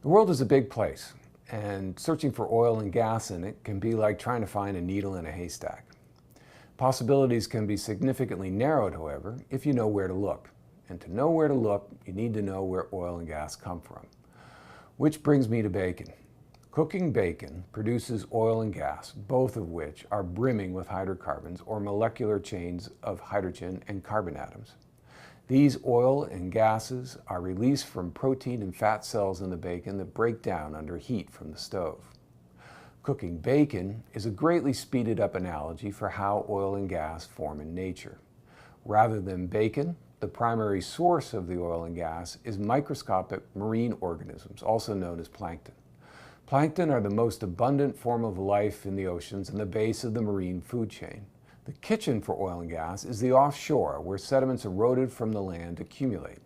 The world is a big place, and searching for oil and gas in it can be like trying to find a needle in a haystack. Possibilities can be significantly narrowed, however, if you know where to look. And to know where to look, you need to know where oil and gas come from. Which brings me to bacon. Cooking bacon produces oil and gas, both of which are brimming with hydrocarbons or molecular chains of hydrogen and carbon atoms. These oil and gases are released from protein and fat cells in the bacon that break down under heat from the stove. Cooking bacon is a greatly speeded up analogy for how oil and gas form in nature. Rather than bacon, the primary source of the oil and gas is microscopic marine organisms, also known as plankton. Plankton are the most abundant form of life in the oceans and the base of the marine food chain. The kitchen for oil and gas is the offshore, where sediments eroded from the land accumulate.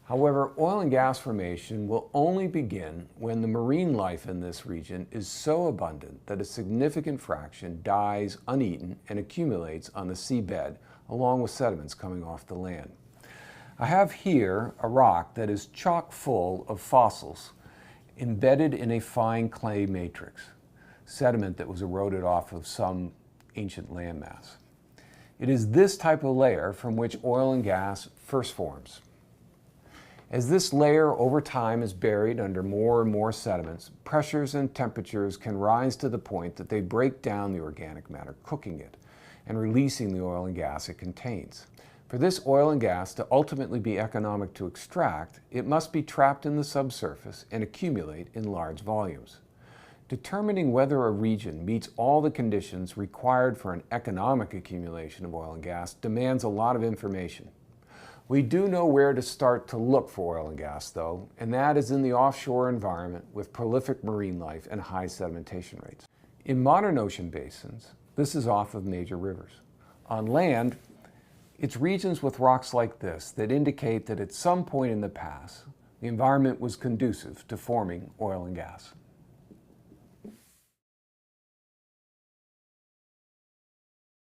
However, oil and gas formation will only begin when the marine life in this region is so abundant that a significant fraction dies uneaten and accumulates on the seabed, along with sediments coming off the land. I have here a rock that is chock full of fossils embedded in a fine clay matrix, sediment that was eroded off of some ancient landmass. It is this type of layer from which oil and gas first forms. As this layer over time is buried under more and more sediments, pressures and temperatures can rise to the point that they break down the organic matter, cooking it and releasing the oil and gas it contains. For this oil and gas to ultimately be economic to extract, it must be trapped in the subsurface and accumulate in large volumes. Determining whether a region meets all the conditions required for an economic accumulation of oil and gas demands a lot of information. We do know where to start to look for oil and gas, though, and that is in the offshore environment with prolific marine life and high sedimentation rates. In modern ocean basins, this is off of major rivers. On land, it's regions with rocks like this that indicate that at some point in the past, the environment was conducive to forming oil and gas.